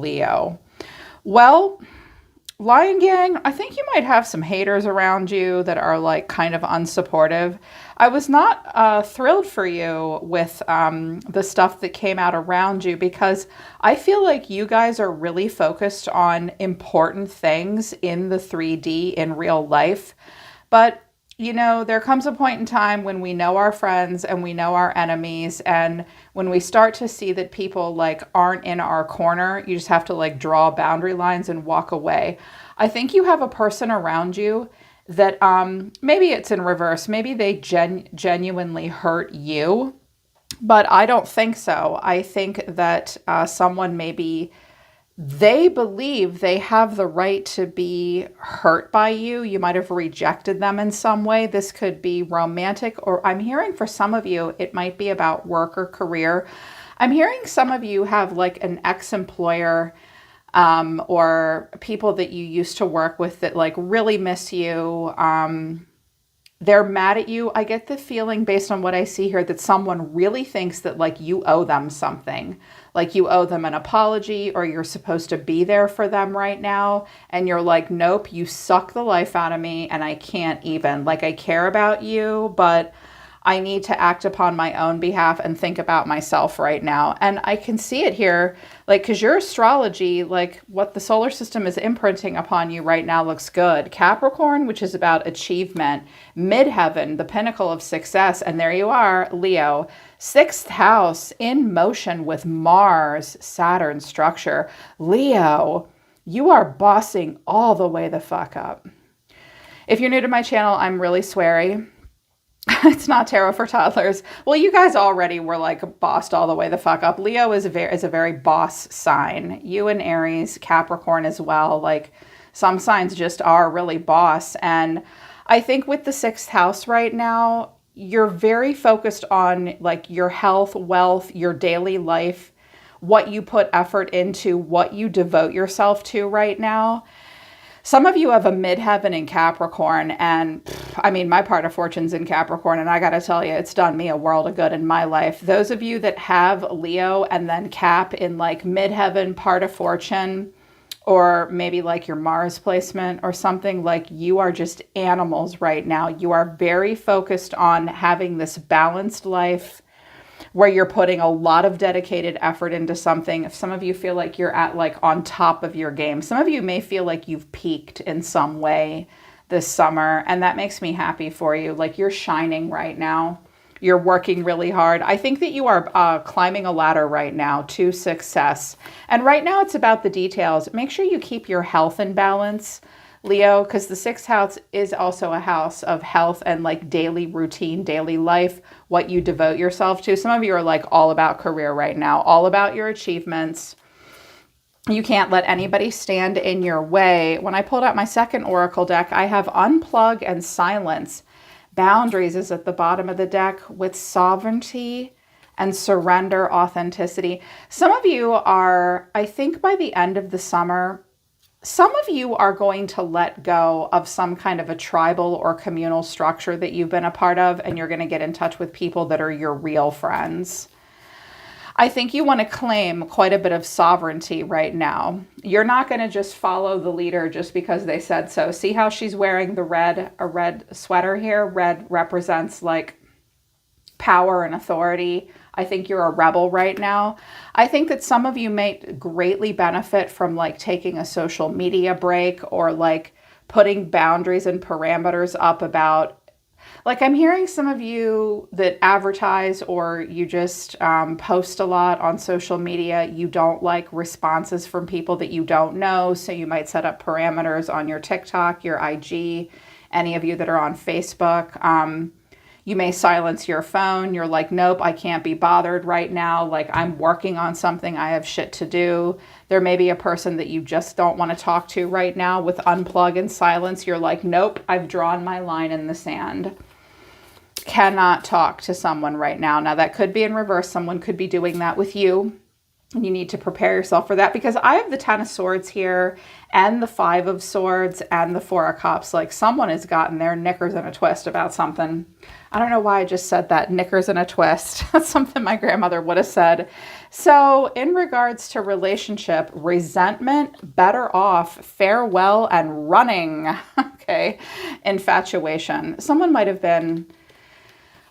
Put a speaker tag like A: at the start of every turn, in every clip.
A: Leo. Well, Lion Gang, I think you might have some haters around you that are like kind of unsupportive. I was not thrilled for you with the stuff that came out around you because I feel like you guys are really focused on important things in the 3D in real life. But, there comes a point in time when we know our friends and we know our enemies. And when we start to see that people like aren't in our corner, you just have to like draw boundary lines and walk away. I think you have a person around you that maybe it's in reverse. Maybe they genuinely hurt you, but I don't think so. I think that someone maybe they believe they have the right to be hurt by you. You might have rejected them in some way. This could be romantic, or I'm hearing for some of you, it might be about work or career. I'm hearing some of you have like an ex-employer or people that you used to work with that like really miss you. They're mad at you. I get the feeling based on what I see here that someone really thinks that like you owe them something, like you owe them an apology or you're supposed to be there for them right now. And you're like, nope, you suck the life out of me and I can't even. Like I care about you, but I need to act upon my own behalf and think about myself right now. And I can see it here, like, because your astrology, like what the solar system is imprinting upon you right now looks good. Capricorn, which is about achievement, midheaven, the pinnacle of success. And there you are, Leo, sixth house in motion with Mars, Saturn structure. Leo, you are bossing all the way the fuck up. If you're new to my channel, I'm really sweary. It's not tarot for toddlers. Well, you guys already were like bossed all the way the fuck up. Leo is a very boss sign. You and Aries, Capricorn as well. Like some signs just are really boss. And I think with the sixth house right now, you're very focused on like your health, wealth, your daily life, what you put effort into, what you devote yourself to right now. Some of you have a midheaven in Capricorn, and I mean, my part of fortune's in Capricorn, and I got to tell you, it's done me a world of good in my life. Those of you that have Leo and then Cap in like midheaven, part of fortune, or maybe like your Mars placement or something, like you are just animals right now. You are very focused on having this balanced life where you're putting a lot of dedicated effort into something. If some of you feel like you're at like on top of your game, some of you may feel like you've peaked in some way this summer, and that makes me happy for you. Like you're shining right now. You're working really hard. I think that you are climbing a ladder right now to success. And right now it's about the details. Make sure you keep your health in balance, Leo, because the sixth house is also a house of health and like daily routine, daily life, what you devote yourself to. Some of you are like all about career right now, all about your achievements. You can't let anybody stand in your way. When I pulled out my second oracle deck, I have unplug and silence. Boundaries is at the bottom of the deck with sovereignty and surrender, authenticity. Some of you are, I think by the end of the summer, some of you are going to let go of some kind of a tribal or communal structure that you've been a part of, and you're going to get in touch with people that are your real friends. I think you want to claim quite a bit of sovereignty right now. You're not going to just follow the leader just because they said so. See how she's wearing a red sweater here? Red represents like power and authority. I think you're a rebel right now. I think that some of you may greatly benefit from like taking a social media break or like putting boundaries and parameters up about, like I'm hearing some of you that advertise or you just post a lot on social media. You don't like responses from people that you don't know. So you might set up parameters on your TikTok, your IG, any of you that are on Facebook. You may silence your phone. You're like, nope, I can't be bothered right now. Like I'm working on something. I have shit to do. There may be a person that you just don't want to talk to right now with unplug and silence. You're like, nope, I've drawn my line in the sand. Cannot talk to someone right now. Now that could be in reverse. Someone could be doing that with you. And you need to prepare yourself for that because I have the 10 of swords here and the 5 of swords and the 4 of cups. Like someone has gotten their knickers in a twist about something. I don't know why I just said that. Knickers in a twist. That's something my grandmother would have said. So in regards to relationship, resentment, better off, farewell, and running. Okay. Infatuation. Someone might have been,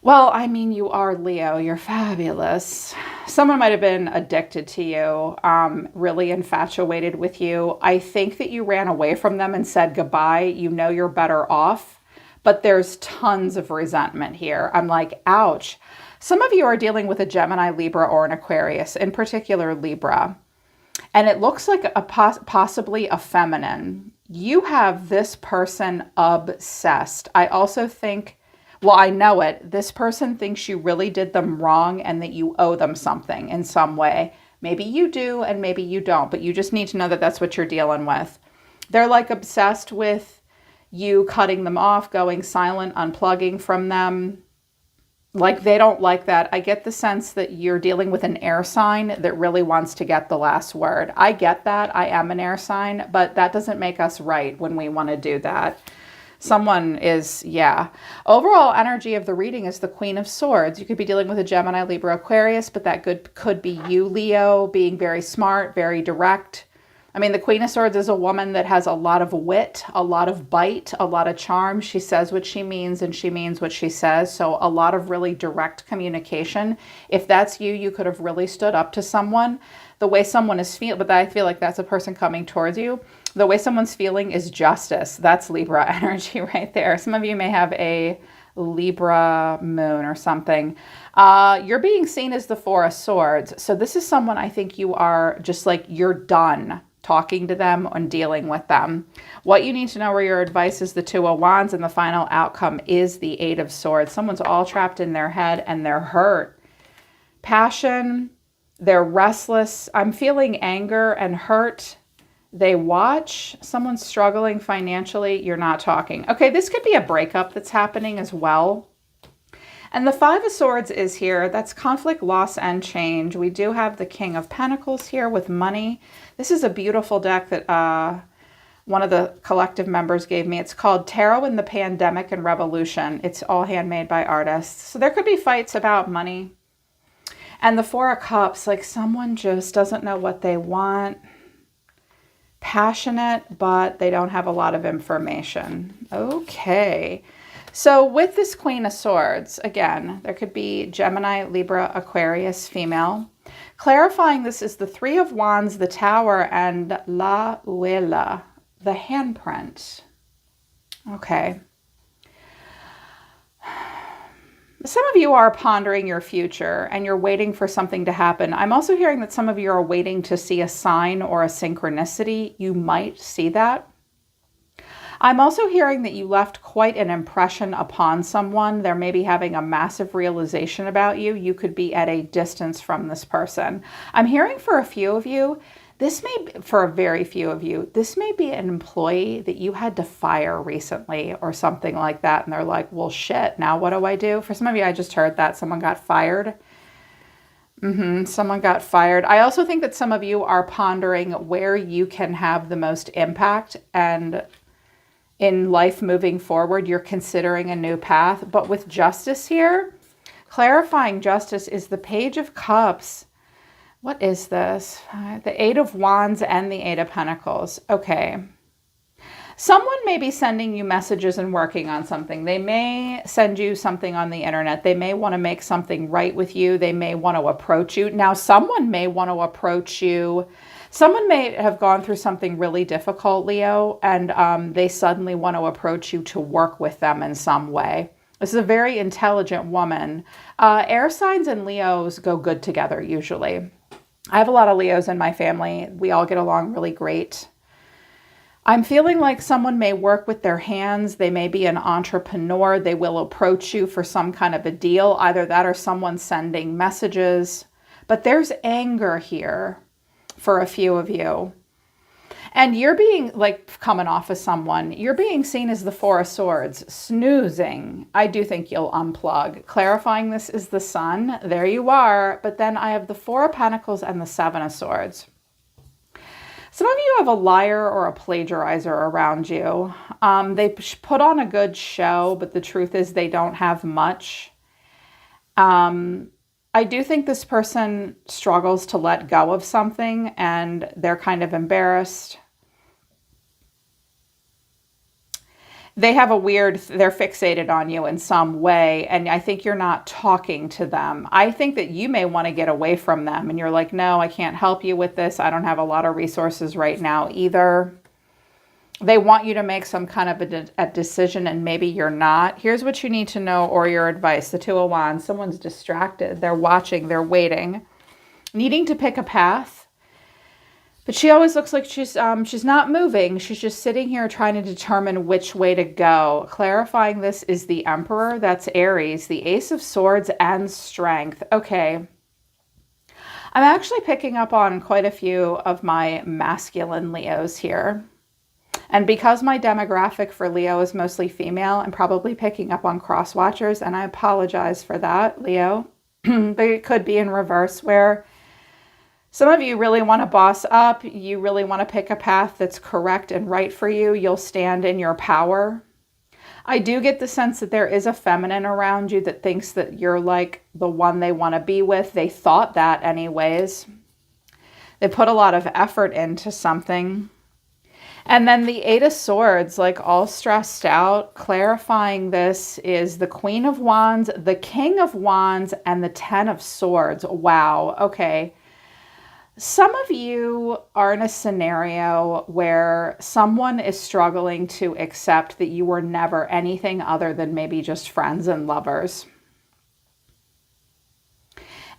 A: well, I mean, you are Leo. You're fabulous. Someone might have been addicted to you, really infatuated with you. I think that you ran away from them and said goodbye. You know you're better off. But there's tons of resentment here. I'm like, ouch. Some of you are dealing with a Gemini, Libra, or an Aquarius, in particular Libra. And it looks like possibly a feminine. You have this person obsessed. I also think, well, I know it. This person thinks you really did them wrong and that you owe them something in some way. Maybe you do and maybe you don't, but you just need to know that that's what you're dealing with. They're like obsessed with you cutting them off, going silent, unplugging from them. Like they don't like that. I get the sense that you're dealing with an air sign that really wants to get the last word. I get that. I am an air sign, but that doesn't make us right when we want to do that. Someone is, yeah. Overall energy of the reading is the Queen of Swords. You could be dealing with a Gemini, Libra, Aquarius, but that could be you, Leo, being very smart, very direct. I mean, the Queen of Swords is a woman that has a lot of wit, a lot of bite, a lot of charm. She says what she means and she means what she says. So a lot of really direct communication. If that's you, you could have really stood up to someone. The way someone is feeling, but I feel like that's a person coming towards you. The way someone's feeling is justice. That's Libra energy right there. Some of you may have a Libra moon or something. You're being seen as the Four of Swords. So this is someone I think you are just like, you're done talking to them and dealing with them. What you need to know where your advice is the Two of Wands, and the final outcome is the Eight of Swords. Someone's all trapped in their head and they're hurt. Passion, they're restless. I'm feeling anger and hurt. They watch. Someone's struggling financially. You're not talking. Okay, this could be a breakup that's happening as well. And the Five of Swords is here. That's conflict, loss, and change. We do have the King of Pentacles here with money. This is a beautiful deck that one of the collective members gave me. It's called Tarot in the Pandemic and Revolution. It's all handmade by artists. So there could be fights about money. And the Four of Cups, like someone just doesn't know what they want. Passionate, but they don't have a lot of information. Okay. So with this Queen of Swords, again, there could be Gemini, Libra, Aquarius, female. Clarifying this is the Three of Wands, the Tower, and La Huela, the handprint. Okay. Some of you are pondering your future and you're waiting for something to happen. I'm also hearing that some of you are waiting to see a sign or a synchronicity. You might see that. I'm also hearing that you left quite an impression upon someone. They're maybe having a massive realization about you. You could be at a distance from this person. I'm hearing for a few of you, for a very few of you, this may be an employee that you had to fire recently or something like that. And they're like, well, shit, now what do I do? For some of you, I just heard that someone got fired. Someone got fired. I also think that some of you are pondering where you can have the most impact, and in life moving forward, you're considering a new path. But with justice here, clarifying justice is the Page of Cups. What is this? The Eight of Wands and the Eight of Pentacles. Okay. Someone may be sending you messages and working on something. They may send you something on the internet. They may want to make something right with you. They may want to approach you. Now, someone may want to approach you. Someone may have gone through something really difficult, Leo, and they suddenly want to approach you to work with them in some way. This is a very intelligent woman. Air signs and Leos go good together, usually. I have a lot of Leos in my family. We all get along really great. I'm feeling like someone may work with their hands. They may be an entrepreneur. They will approach you for some kind of a deal. Either that or someone sending messages. But there's anger here for a few of you. And you're being, like, coming off of someone, you're being seen as the Four of Swords, snoozing. I do think you'll unplug. Clarifying this is the Sun. There you are. But then I have the Four of Pentacles and the Seven of Swords. Some of you have a liar or a plagiarizer around you. They put on a good show, but the truth is they don't have much. I do think this person struggles to let go of something and they're kind of embarrassed. They have they're fixated on you in some way, and I think you're not talking to them. I think that you may want to get away from them, and you're like, no, I can't help you with this. I don't have a lot of resources right now either. They want you to make some kind of a decision, and maybe you're not. Here's what you need to know, or your advice. The Two of Wands, someone's distracted. They're watching, they're waiting, needing to pick a path. But she always looks like she's not moving. She's just sitting here trying to determine which way to go. Clarifying this is the Emperor. That's Aries, the Ace of Swords and Strength. Okay. I'm actually picking up on quite a few of my masculine Leos here. And because my demographic for Leo is mostly female, I'm probably picking up on cross watchers, and I apologize for that, Leo. They could be in reverse, where some of you really want to boss up. You really want to pick a path that's correct and right for you. You'll stand in your power. I do get the sense that there is a feminine around you that thinks that you're like the one they want to be with. They thought that anyways. They put a lot of effort into something. And then the Eight of Swords, like all stressed out. Clarifying this is the Queen of Wands, the King of Wands, and the Ten of Swords. Wow. Okay. Some of you are in a scenario where someone is struggling to accept that you were never anything other than maybe just friends and lovers.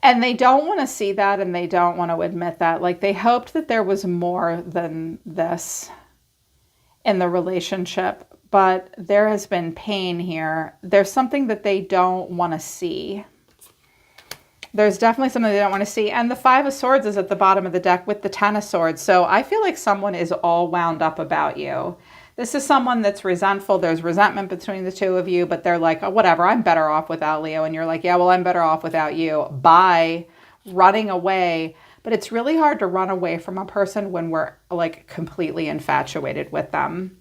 A: And they don't want to see that, and they don't want to admit that. Like, they hoped that there was more than this in the relationship, but there has been pain here. There's something that they don't want to see. There's definitely something they don't want to see. And the Five of Swords is at the bottom of the deck with the Ten of Swords. So I feel like someone is all wound up about you. This is someone that's resentful. There's resentment between the two of you, but they're like, oh, whatever, I'm better off without Leo. And you're like, yeah, well, I'm better off without you. Bye. Running away. But it's really hard to run away from a person when we're like completely infatuated with them.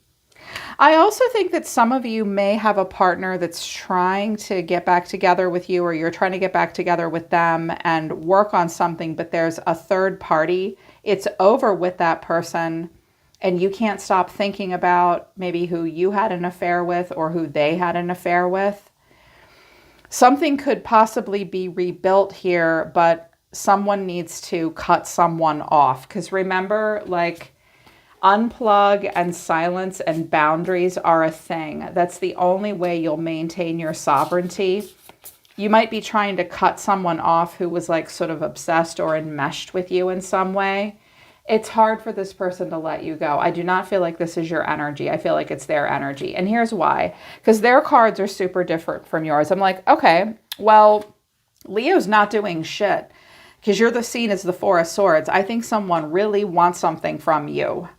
A: I also think that some of you may have a partner that's trying to get back together with you, or you're trying to get back together with them and work on something, but there's a third party. It's over with that person, and you can't stop thinking about maybe who you had an affair with or who they had an affair with. Something could possibly be rebuilt here, but someone needs to cut someone off. Because remember, like, unplug and silence and boundaries are a thing. That's the only way you'll maintain your sovereignty. You might be trying to cut someone off who was like sort of obsessed or enmeshed with you in some way. It's hard for this person to let you go. I do not feel like this is your energy. I feel like it's their energy. And here's why. Because their cards are super different from yours. I'm like, okay, well, Leo's not doing shit. Because you're the seen as the Four of Swords. I think someone really wants something from you.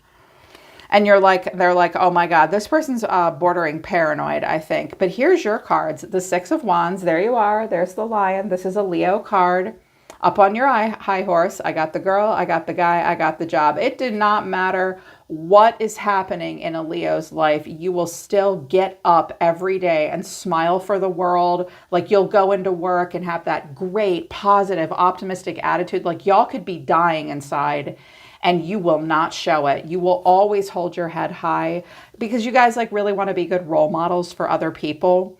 A: And they're like, oh my God, this person's bordering paranoid, I think. But here's your cards. The Six of Wands. There you are. There's the Lion. This is a Leo card. Up on your high horse. I got the girl. I got the guy. I got the job. It did not matter what is happening in a Leo's life. You will still get up every day and smile for the world. Like, you'll go into work and have that great, positive, optimistic attitude. Like, y'all could be dying inside, and you will not show it. You will always hold your head high because you guys like really want to be good role models for other people.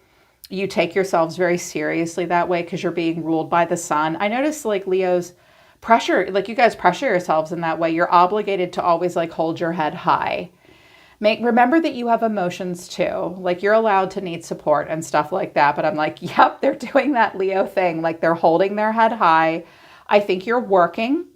A: You take yourselves very seriously that way because you're being ruled by the sun. I notice like Leo's pressure, like you guys pressure yourselves in that way. You're obligated to always like hold your head high. Remember that you have emotions too. Like, you're allowed to need support and stuff like that. But I'm like, yep, they're doing that Leo thing. Like, they're holding their head high. I think you're working.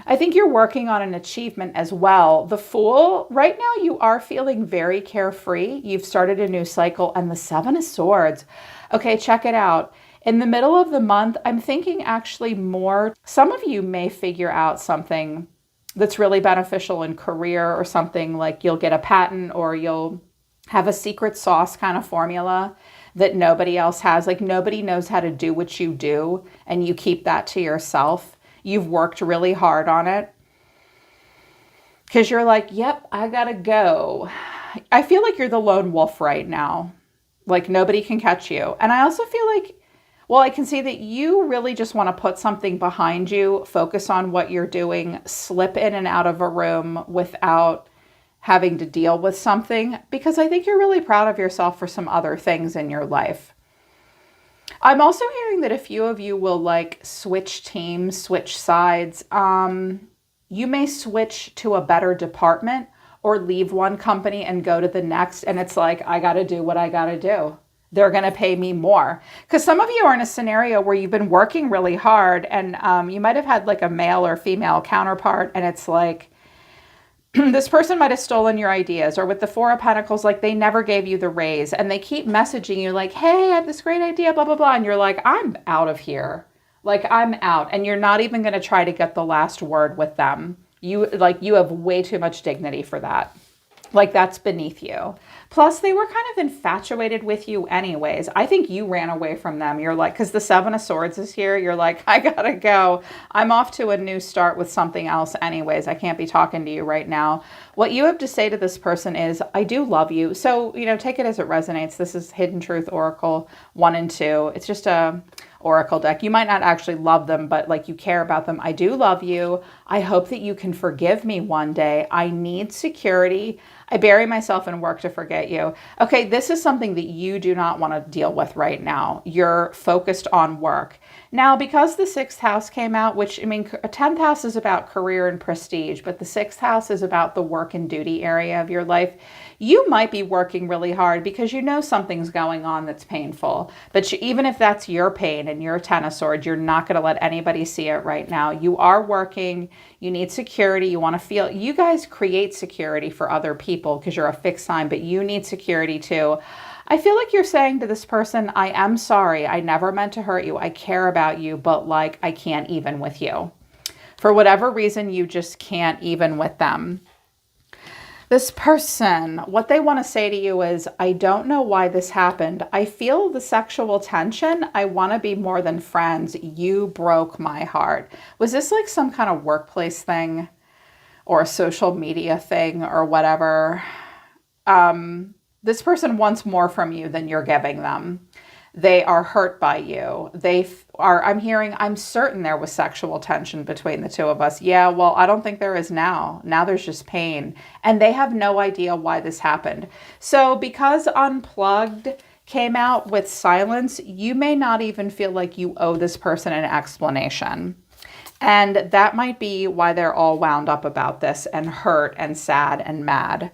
A: I think you're working on an achievement as well. The Fool, right now you are feeling very carefree. You've started a new cycle. And the Seven of Swords. Okay, check it out. In the middle of the month, I'm thinking actually more, some of you may figure out something that's really beneficial in career, or something like you'll get a patent, or you'll have a secret sauce kind of formula that nobody else has. Like, nobody knows how to do what you do, and you keep that to yourself. You've worked really hard on it. Because you're like, yep, I gotta go. I feel like you're the lone wolf right now. Like nobody can catch you. And I also feel like, well, I can see that you really just want to put something behind you, focus on what you're doing, slip in and out of a room without having to deal with something, because I think you're really proud of yourself for some other things in your life. I'm also hearing that a few of you will like switch teams, switch sides. You may switch to a better department or leave one company and go to the next. And it's like, I got to do what I got to do. They're going to pay me more. Because some of you are in a scenario where you've been working really hard and you might have had like a male or female counterpart. And it's like, this person might have stolen your ideas, or with the Four of Pentacles, like they never gave you the raise and they keep messaging you like, hey, I have this great idea, blah, blah, blah. And you're like, I'm out of here. Like I'm out. And you're not even going to try to get the last word with them. You have way too much dignity for that. Like that's beneath you. Plus they were kind of infatuated with you anyways. I think you ran away from them. You're like, because the Seven of Swords is here. You're like, I gotta go. I'm off to a new start with something else anyways. I can't be talking to you right now. What you have to say to this person is, I do love you. So, take it as it resonates. This is Hidden Truth Oracle 1 and 2. It's just a oracle deck. You might not actually love them, but like you care about them. I do love you. I hope that you can forgive me one day. I need security. I bury myself in work to forget you. Okay, this is something that you do not want to deal with right now. You're focused on work. Now, because the 6th house came out, which, a 10th house is about career and prestige, but the 6th house is about the work and duty area of your life. You might be working really hard because something's going on that's painful. But even if that's your pain and your 10 of Swords, you're not going to let anybody see it right now. You are working. You need security. You want to feel, you guys create security for other people because you're a fixed sign, but you need security too. I feel like you're saying to this person, I am sorry. I never meant to hurt you. I care about you, but like, I can't even with you. For whatever reason, you just can't even with them. This person, what they want to say to you is, I don't know why this happened. I feel the sexual tension. I want to be more than friends. You broke my heart. Was this like some kind of workplace thing or a social media thing or whatever? This person wants more from you than you're giving them. They are hurt by you. I'm certain there was sexual tension between the two of us. Yeah, well, I don't think there is now. Now there's just pain. And they have no idea why this happened. So because Unplugged came out with silence, you may not even feel like you owe this person an explanation. And that might be why they're all wound up about this and hurt and sad and mad.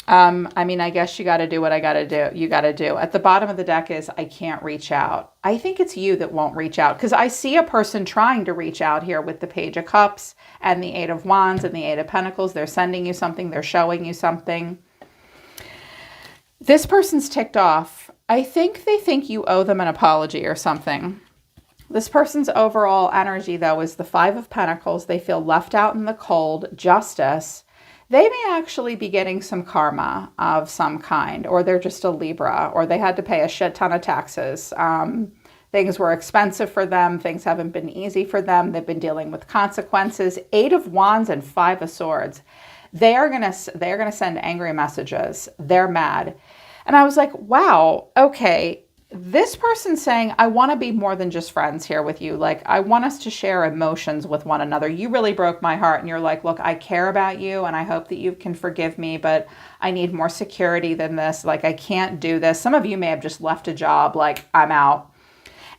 A: I guess you got to do what I got to do. You got to do. At the bottom of the deck is, I can't reach out. I think it's you that won't reach out, because I see a person trying to reach out here with the Page of Cups and the 8 of Wands and the 8 of Pentacles. They're sending you something. They're showing you something. This person's ticked off. I think they think you owe them an apology or something. This person's overall energy, though, is the 5 of Pentacles. They feel left out in the cold, justice. They may actually be getting some karma of some kind, or they're just a Libra, or they had to pay a shit ton of taxes. Things were expensive for them. Things haven't been easy for them. They've been dealing with consequences. 8 of Wands and 5 of Swords. They're gonna send angry messages. They're mad. And I was like, wow, okay. This person's saying, I want to be more than just friends here with you. Like, I want us to share emotions with one another. You really broke my heart. And you're like, look, I care about you and I hope that you can forgive me, but I need more security than this. Like, I can't do this. Some of you may have just left a job. Like, I'm out.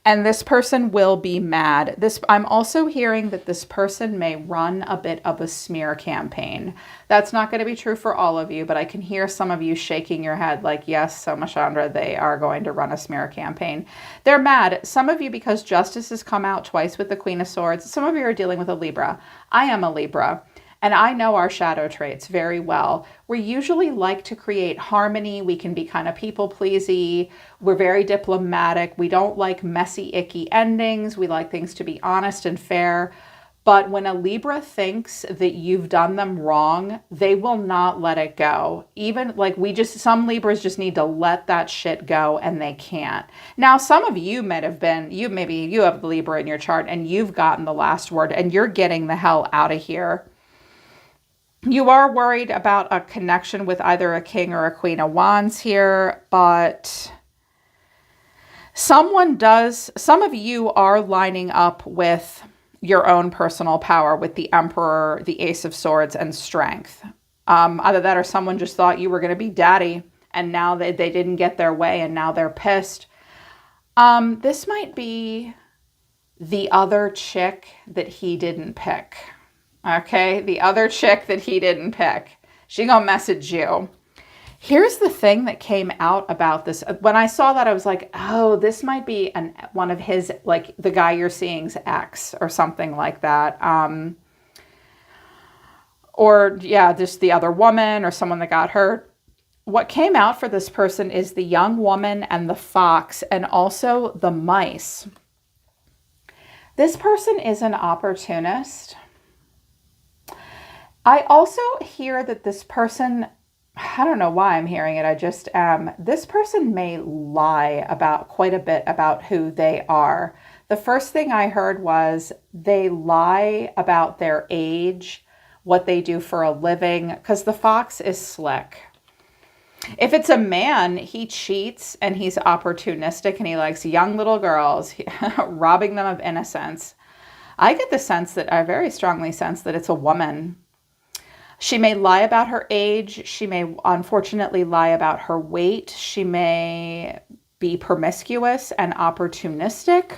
A: And this person will be mad. I'm also hearing that this person may run a bit of a smear campaign. That's not going to be true for all of you, but I can hear some of you shaking your head like, yes, so Mashandra, they are going to run a smear campaign. They're mad. Some of you, because justice has come out twice with the Queen of Swords. Some of you are dealing with a Libra. I am a Libra. And I know our shadow traits very well. We usually like to create harmony. We can be kind of people-pleasy. We're very diplomatic. We don't like messy, icky endings. We like things to be honest and fair. But when a Libra thinks that you've done them wrong, they will not let it go. Even like some Libras just need to let that shit go, and they can't. Now, some of you might have been, maybe you have Libra in your chart and you've gotten the last word and you're getting the hell out of here. You are worried about a connection with either a king or a queen of wands here, but some of you are lining up with your own personal power with the emperor, the ace of swords, and strength. Either that or someone just thought you were going to be daddy and now they didn't get their way and now they're pissed. This might be the other chick that he didn't pick. Okay, the other chick that he didn't pick. She gonna message you. Here's the thing that came out about this. When I saw that, I was like, oh, this might be one of his, like the guy you're seeing's ex or something like that. Or yeah, just the other woman or someone that got hurt. What came out for this person is the young woman and the fox and also the mice. This person is an opportunist. I also hear that this person, I don't know why I'm hearing it, I just am. This person may lie about quite a bit about who they are. The first thing I heard was they lie about their age, what they do for a living, because the fox is slick. If it's a man, he cheats and he's opportunistic and he likes young little girls, robbing them of innocence. I get the sense that, I very strongly sense that it's a woman. She may lie about her age. She may unfortunately lie about her weight. She may be promiscuous and opportunistic.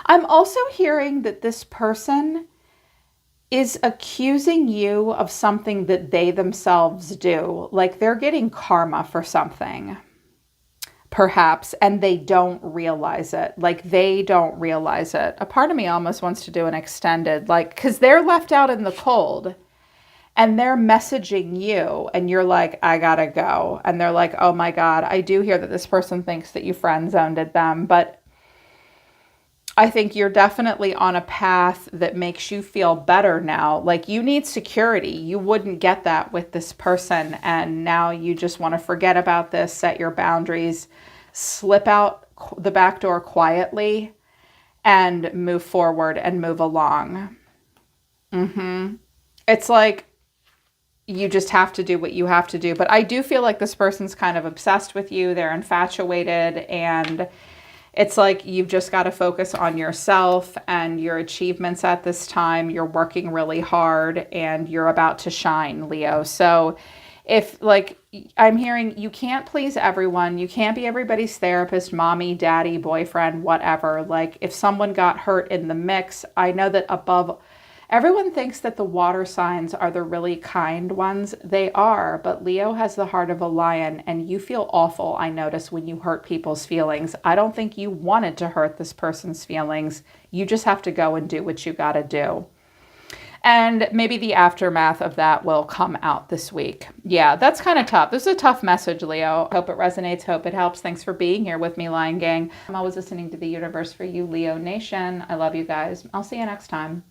A: I'm also hearing that this person is accusing you of something that they themselves do. Like they're getting karma for something, perhaps, and they don't realize it. Like they don't realize it. A part of me almost wants to do an extended, like, because they're left out in the cold and they're messaging you and you're like, I gotta go. And they're like, oh my God, I do hear that this person thinks that you friend zoned them, but I think you're definitely on a path that makes you feel better now. Like you need security. You wouldn't get that with this person. And now you just want to forget about this, set your boundaries, slip out the back door quietly and move forward and move along. It's like you just have to do what you have to do. But I do feel like this person's kind of obsessed with you. They're infatuated and it's like you've just got to focus on yourself and your achievements at this time. You're working really hard and you're about to shine, Leo. So if like I'm hearing you can't please everyone, you can't be everybody's therapist, mommy, daddy, boyfriend, whatever. Like if someone got hurt in the mix, I know that everyone thinks that the water signs are the really kind ones. They are, but Leo has the heart of a lion and you feel awful, I notice, when you hurt people's feelings. I don't think you wanted to hurt this person's feelings. You just have to go and do what you got to do. And maybe the aftermath of that will come out this week. Yeah, that's kind of tough. This is a tough message, Leo. Hope it resonates. Hope it helps. Thanks for being here with me, Lion Gang. I'm always listening to the universe for you, Leo Nation. I love you guys. I'll see you next time.